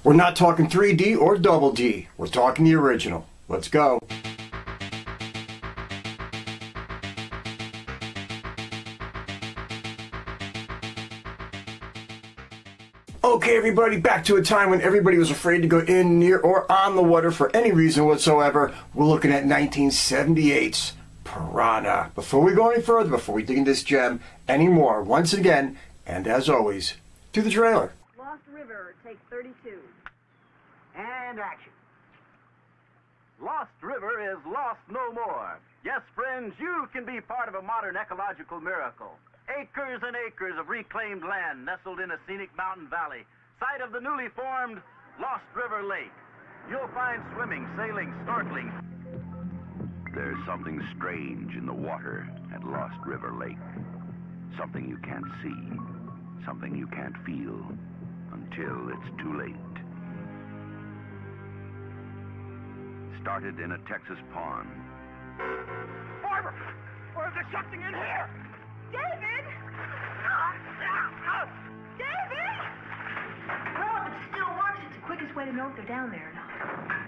We're not talking 3D or double D. We're talking the original. Let's go. Okay, everybody, back to a time when everybody was afraid to go in, near, or on the water for any reason whatsoever. We're looking at 1978's Piranha. Before we go any further, before we dig into this gem anymore, once again, and as always, to the trailer. Lost River, take 32. And action. Lost River is lost no more. Yes, friends, you can be part of a modern ecological miracle. Acres and acres of reclaimed land nestled in a scenic mountain valley, site of the newly formed Lost River Lake. You'll find swimming, sailing, snorkeling. There's something strange in the water at Lost River Lake. Something you can't see, something you can't feel, until it's too late. Started in a Texas pond. Barbara! Or is there something in here? David! David! Well, but Steele watch. It's the quickest way to know if they're down there or not.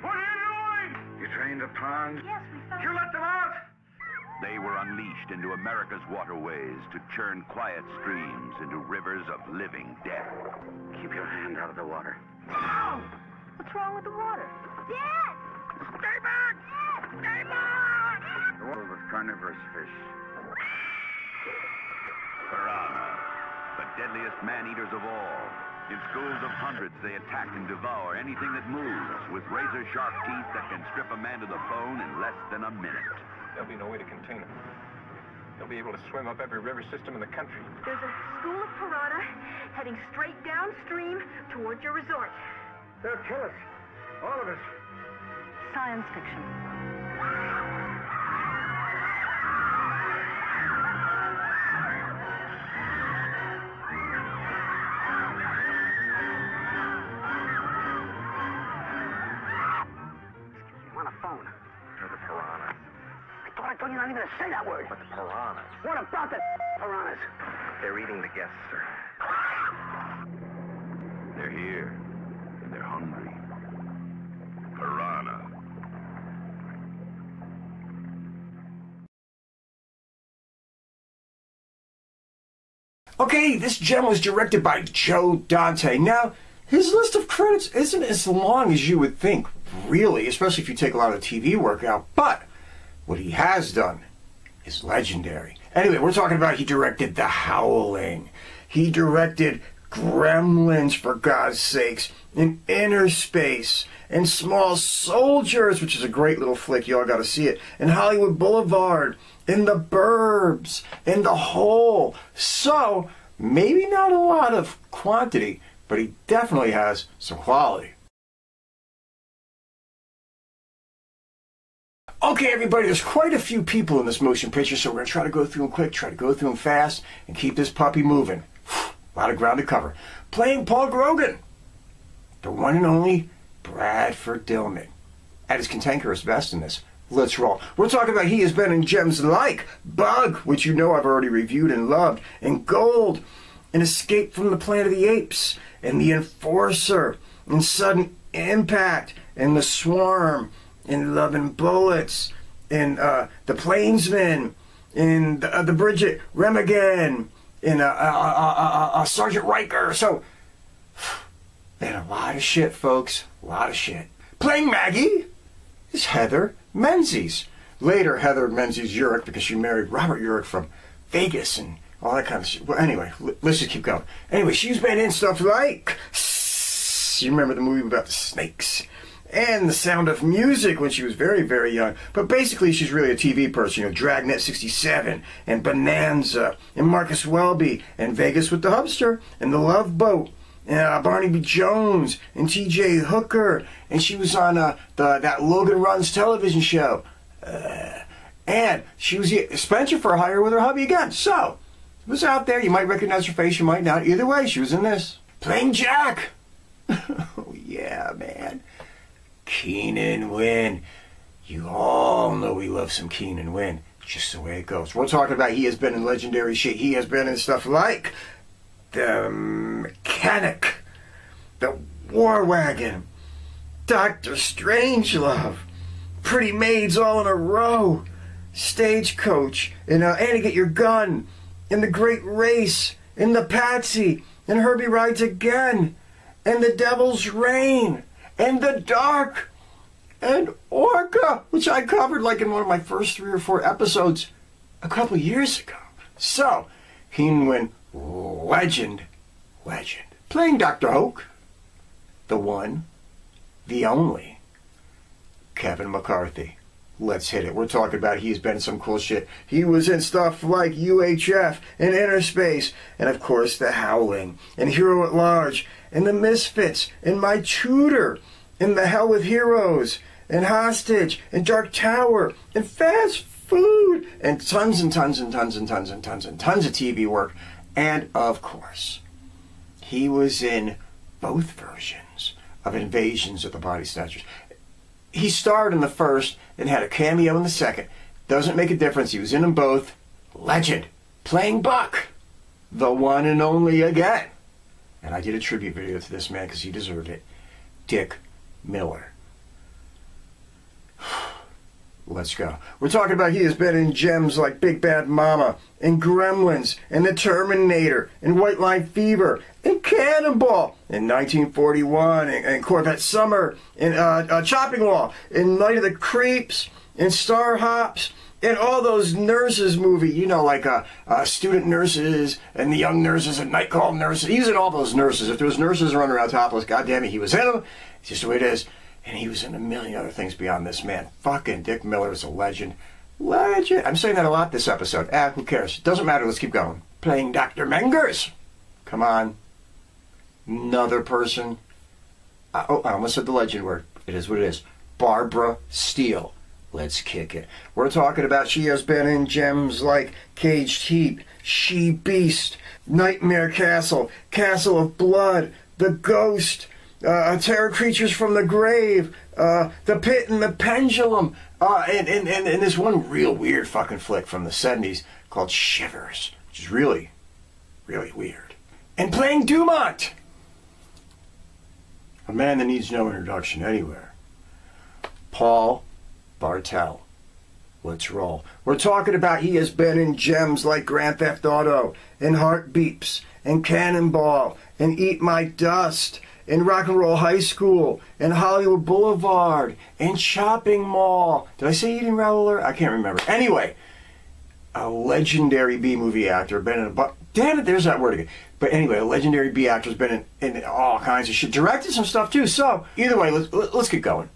What are you doing? You drained a pond? Yes, we found You let them out? They were unleashed into America's waterways to churn quiet streams into rivers of living death. Keep your hand out of the water. What's wrong with the water? Dad! Stay back! Stay back! The world of carnivorous fish. Piranha, the deadliest man-eaters of all. In schools of hundreds, they attack and devour anything that moves with razor-sharp teeth that can strip a man to the bone in less than a minute. There'll be no way to contain them. They'll be able to swim up every river system in the country. There's a school of piranha heading straight downstream towards your resort. They'll kill us. All of us. Science fiction. On a phone. They're the piranhas. I told you not even to say that word. But the piranhas. What about the piranhas? They're eating the guests, sir. They're here, and they're hungry. Piranha. Okay, this gem was directed by Joe Dante. Now, his list of credits isn't as long as you would think, really, especially if you take a lot of TV work out, but what he has done is legendary. Anyway, we're talking about he directed The Howling. He directed Gremlins, for God's sakes, and Inner Space, and Small Soldiers, which is a great little flick, you all gotta see it, and Hollywood Boulevard, and The Burbs, and The Hole. So, maybe not a lot of quantity, but he definitely has some quality. Okay, everybody, there's quite a few people in this motion picture, so we're going to try to go through them quick, try to go through them fast, and keep this puppy moving. A lot of ground to cover. Playing Paul Grogan, the one and only Bradford Dillman, at his cantankerous best in this. Let's roll. We're talking about he has been in gems like Bug, which you know I've already reviewed and loved, and Gold, and Escape from the Planet of the Apes, and The Enforcer, and Sudden Impact, and The Swarm, and Love and Bullets, and The Plainsman, and the Bridget Remagen, and Sergeant Riker. So, man, a lot of shit, folks. A lot of shit. Playing Maggie is Heather Menzies. Later, Heather Menzies Urich, because she married Robert Urich from Vegas and all that kind of shit. Well, anyway, let's just keep going. Anyway, she's been in stuff like, you remember the movie about the snakes, and The Sound of Music when she was very, very young. But basically, she's really a TV person. You know, Dragnet 67, and Bonanza, and Marcus Welby, and Vegas with the Hubster, and The Love Boat, and Barney B. Jones, and T.J. Hooker, and she was on that Logan Runs television show. And she was Spencer for hire with her hubby again. So, it was out there. You might recognize her face, you might not. Either way, she was in this. Playing Jack. Oh, yeah, man. Keenan Wynn. You all know we love some Keenan Wynn. Just the way it goes. We're talking about he has been in legendary shit. He has been in stuff like The Mechanic, The War Wagon, Dr. Strangelove, Pretty Maids All in a Row, Stagecoach, and Annie Get Your Gun, and The Great Race, and The Patsy, and Herbie Rides Again, and The Devil's Reign, and The Dark, and Orca, which I covered like in one of my first 3 or 4 episodes a couple years ago. So, Keenan Wynn, legend, playing Dr. Hoak, the one, the only, Kevin McCarthy. Let's hit it. We're talking about he's been in some cool shit. He was in stuff like UHF and Inner Space, and of course The Howling, and Hero at Large, and The Misfits, and My Tutor, and The Hell with Heroes, and Hostage, and Dark Tower, and Fast Food, and tons and tons and tons and tons and tons and tons of TV work. And of course, he was in both versions of Invasions of the Body Snatchers. He starred in the first and had a cameo in the second. Doesn't make a difference. He was in them both. Legend. Playing Buck. The one and only again. And I did a tribute video to this man because he deserved it. Dick Miller. Let's go. We're talking about he has been in gems like Big Bad Mama, and Gremlins, and The Terminator, and White Line Fever, and Cannonball, in 1941, and Corvette Summer, and Chopping Wall, and Night of the Creeps, and Star Hops, and all those nurses movie, you know, like Student Nurses, and The Young Nurses, and Night Call Nurses. He was in all those nurses. If there was nurses running around topless, goddamn it, he was in them. It's just the way it is. And he was in a million other things beyond this, man. Fucking Dick Miller is a legend. Legend. I'm saying that a lot this episode. Who cares? Doesn't matter. Let's keep going. Playing Dr. Mengers. Come on. Another person. I almost said the legend word. It is what it is. Barbara Steele. Let's kick it. We're talking about she has been in gems like Caged Heat, She Beast, Nightmare Castle, Castle of Blood, The Ghost, Terror Creatures from the Grave, The Pit and the Pendulum, and this one real weird fucking flick from the 70s called Shivers, which is really, really weird. And playing Dumont, a man that needs no introduction anywhere, Paul Bartel. Let's roll. We're talking about he has been in gems like Grand Theft Auto, and Heart Beeps, and Cannonball, and Eat My Dust, and Rock and Roll High School, and Hollywood Boulevard, and Shopping Mall. Did I say Eating Rattler? I can't remember. Anyway, a legendary B-movie actor, been in a damn it, there's that word again. But anyway, a legendary B actor has been in all kinds of shit. Directed some stuff too. So either way, let's get going.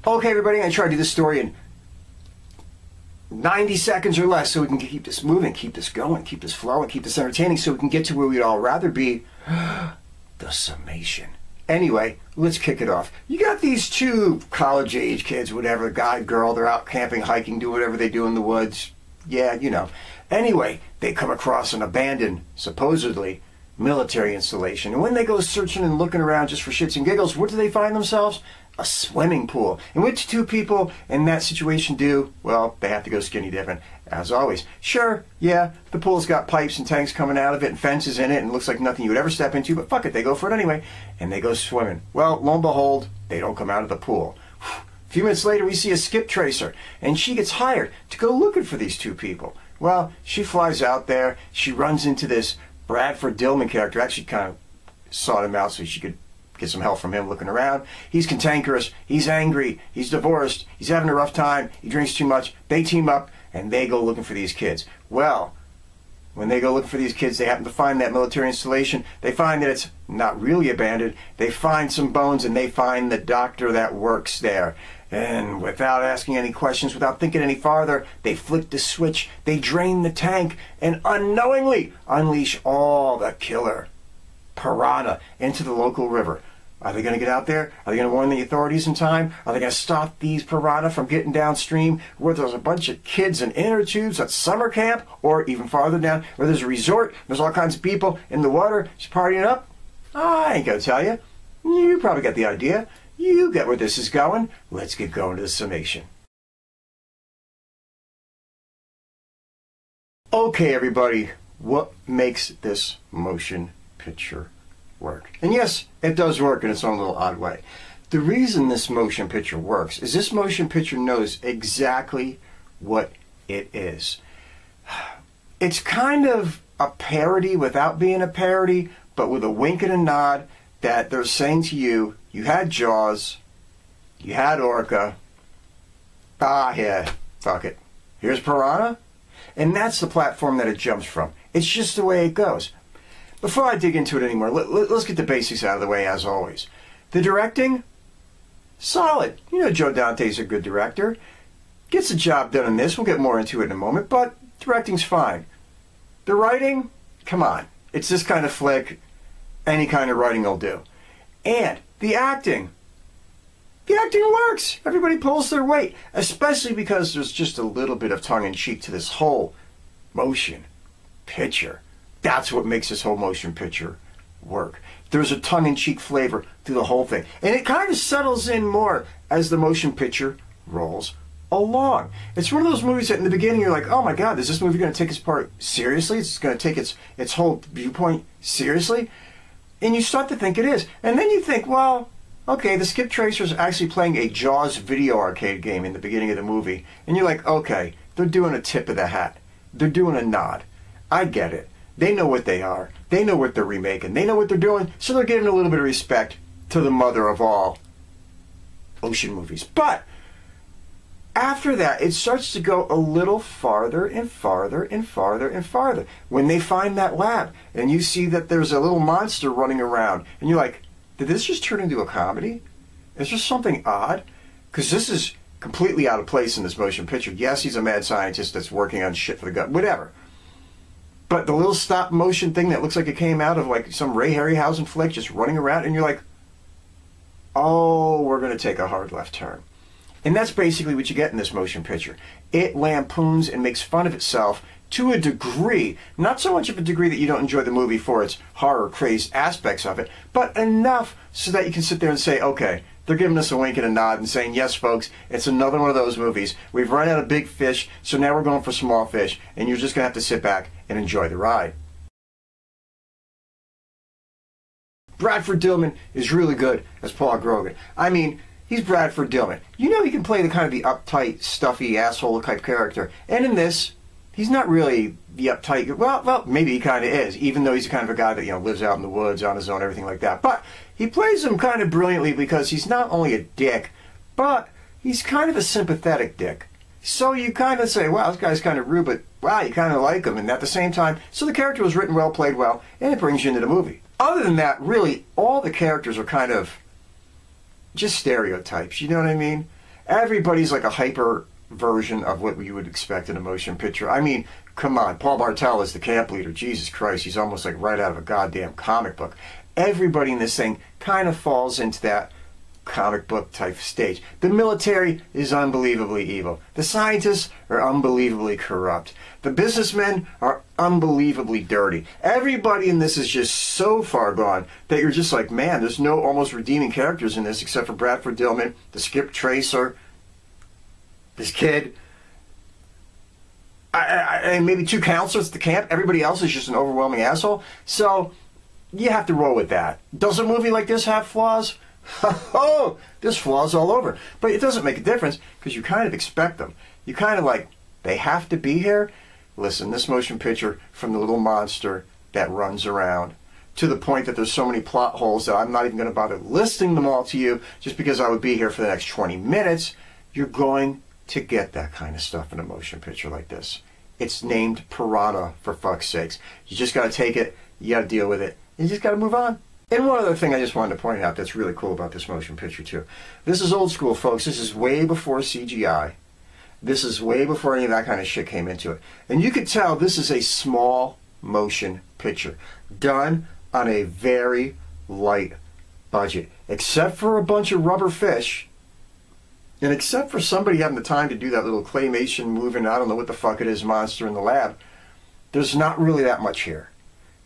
Okay, everybody, I'm going to try to do this story in 90 seconds or less so we can keep this moving, keep this going, keep this flowing, keep this entertaining so we can get to where we'd all rather be, the summation. Anyway, let's kick it off. You got these 2 college-age kids, whatever, guy, girl, they're out camping, hiking, do whatever they do in the woods. Yeah, you know. Anyway, they come across an abandoned, supposedly, military installation. And when they go searching and looking around just for shits and giggles, what do they find themselves? A swimming pool. And what do 2 people in that situation do? Well, they have to go skinny dipping, as always. Sure, yeah, the pool's got pipes and tanks coming out of it and fences in it and it looks like nothing you would ever step into, but fuck it, they go for it anyway. And they go swimming. Well, lo and behold, they don't come out of the pool. A few minutes later, we see a skip tracer, and she gets hired to go looking for these 2 people. Well, she flies out there, she runs into this Bradford Dillman character, actually kind of sought him out so she could get some help from him looking around. He's cantankerous, he's angry, he's divorced, he's having a rough time, he drinks too much. They team up and they go looking for these kids. Well, when they go looking for these kids, they happen to find that military installation. They find that it's not really abandoned. They find some bones and they find the doctor that works there. And without asking any questions, without thinking any farther, they flick the switch, they drain the tank, and unknowingly unleash all the killer piranha into the local river. Are they going to get out there? Are they going to warn the authorities in time? Are they going to stop these piranha from getting downstream where there's a bunch of kids in inner tubes at summer camp, or even farther down where there's a resort, there's all kinds of people in the water just partying up? I ain't going to tell you. You probably got the idea. You get where this is going. Let's get going to the summation. Okay, everybody. what makes this motion picture work. And yes, it does work in its own little odd way. The reason this motion picture works is this motion picture knows exactly what it is. It's kind of a parody without being a parody, but with a wink and a nod that they're saying to you, you had Jaws, you had Orca, yeah, fuck it. Here's Piranha. And that's the platform that it jumps from. It's just the way it goes. Before I dig into it anymore, let's get the basics out of the way as always. The directing, solid. You know Joe Dante's a good director. Gets the job done in this. We'll get more into it in a moment, but directing's fine. The writing, come on. It's this kind of flick. Any kind of writing will do. And the acting. The acting works. Everybody pulls their weight, especially because there's just a little bit of tongue-in-cheek to this whole motion picture. That's what makes this whole motion picture work. There's a tongue-in-cheek flavor through the whole thing. And it kind of settles in more as the motion picture rolls along. It's one of those movies that in the beginning you're like, oh my God, is this movie going to take its part seriously? It's going to take its whole viewpoint seriously? And you start to think it is. And then you think, well, okay, the skip tracer's actually playing a Jaws video arcade game in the beginning of the movie. And you're like, okay, they're doing a tip of the hat. They're doing a nod. I get it. They know what they are. They know what they're remaking. They know what they're doing. So they're giving a little bit of respect to the mother of all ocean movies. But after that, it starts to go a little farther and farther and farther and farther. When they find that lab and you see that there's a little monster running around and you're like, did this just turn into a comedy? Is there something odd? Because this is completely out of place in this motion picture. Yes, he's a mad scientist that's working on shit for the gut, whatever. But the little stop motion thing that looks like it came out of like some Ray Harryhausen flick just running around and you're like, oh, we're going to take a hard left turn. And that's basically what you get in this motion picture. It lampoons and makes fun of itself to a degree, not so much of a degree that you don't enjoy the movie for its horror-crazed aspects of it, but enough so that you can sit there and say, okay, they're giving us a wink and a nod and saying, yes, folks, it's another one of those movies. We've run out of big fish, so now we're going for small fish, and you're just going to have to sit back and enjoy the ride. Bradford Dillman is really good as Paul Grogan. I mean, he's Bradford Dillman. You know he can play the kind of the uptight, stuffy, asshole type character. And in this, he's not really the uptight. Well, maybe he kind of is, even though he's the kind of a guy that, you know, lives out in the woods on his own, everything like that. But he plays him kind of brilliantly because he's not only a dick, but he's kind of a sympathetic dick. So you kind of say, wow, this guy's kind of rude, but wow, you kind of like him. And at the same time, so the character was written well, played well, and it brings you into the movie. Other than that, really, all the characters are kind of just stereotypes, you know what I mean? Everybody's like a hyper version of what you would expect in a motion picture. I mean, come on, Paul Bartel is the camp leader. Jesus Christ, he's almost like right out of a goddamn comic book. Everybody in this thing kind of falls into that comic book type stage. The military is unbelievably evil. The scientists are unbelievably corrupt. The businessmen are unbelievably dirty. Everybody in this is just so far gone that you're just like, man, there's no almost redeeming characters in this except for Bradford Dillman, the skip tracer, this kid, and maybe two counselors at the camp. Everybody else is just an overwhelming asshole. So you have to roll with that. Does a movie like this have flaws? Oh, there's flaws all over. But it doesn't make a difference because you kind of expect them. You kind of like, they have to be here. Listen, this motion picture, from the little monster that runs around to the point that there's so many plot holes that I'm not even going to bother listing them all to you just because I would be here for the next 20 minutes. You're going to get that kind of stuff in a motion picture like this. It's named Piranha, for fuck's sakes. You just got to take it. You got to deal with it. You just got to move on. And one other thing I just wanted to point out that's really cool about this motion picture too. This is old school, folks. This is way before CGI. This is way before any of that kind of shit came into it. And you could tell this is a small motion picture done on a very light budget. Except for a bunch of rubber fish, and except for somebody having the time to do that little claymation moving, I don't know what the fuck it is, monster in the lab, there's not really that much here.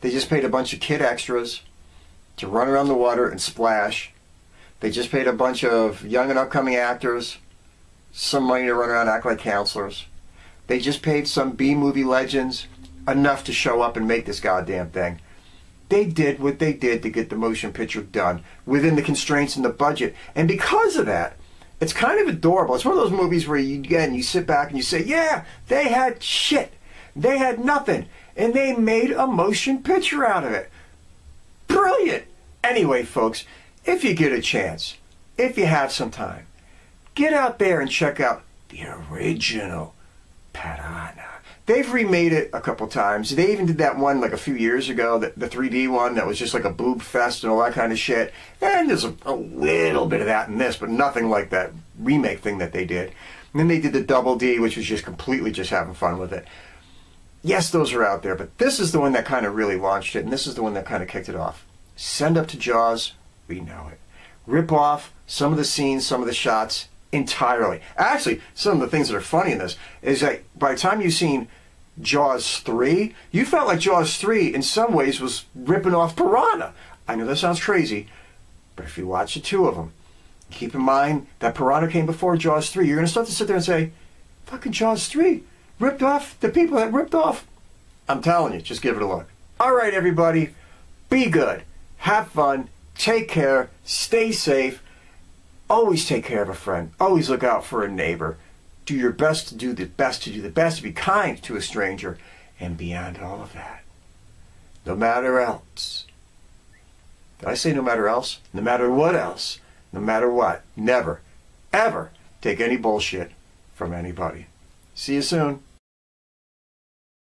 They just paid a bunch of kid extras to run around the water and splash. They just paid a bunch of young and upcoming actors some money to run around and act like counselors. They just paid some B-movie legends enough to show up and make this goddamn thing. They did what they did to get the motion picture done within the constraints in the budget. And because of that, it's kind of adorable. It's one of those movies where you sit back and you say, yeah, they had shit. They had nothing. And they made a motion picture out of it. Brilliant. Anyway, folks, if you get a chance, if you have some time, get out there and check out the original Piranha. They've remade it a couple times. They even did that one like a few years ago, the 3D one that was just like a boob fest and all that kind of shit. And there's a little bit of that in this, but nothing like that remake thing that they did. And then they did the Double D, which was just completely just having fun with it. Yes, those are out there, but this is the one that kind of really launched it, and this is the one that kind of kicked it off. Send up to Jaws, we know it. Rip off some of the scenes, some of the shots entirely. Actually, some of the things that are funny in this is that by the time you've seen Jaws 3, you felt like Jaws 3 in some ways was ripping off Piranha. I know that sounds crazy, but if you watch the two of them, keep in mind that Piranha came before Jaws 3, you're going to start to sit there and say, fucking Jaws 3 ripped off the people that ripped off. I'm telling you, just give it a look. All right, everybody, be good, have fun, take care, stay safe. Always take care of a friend. Always look out for a neighbor. Do your best to do the best to do the best, to be kind to a stranger. And beyond all of that, no matter else. Did I say no matter else? No matter what else. No matter what. Never, ever take any bullshit from anybody. See you soon.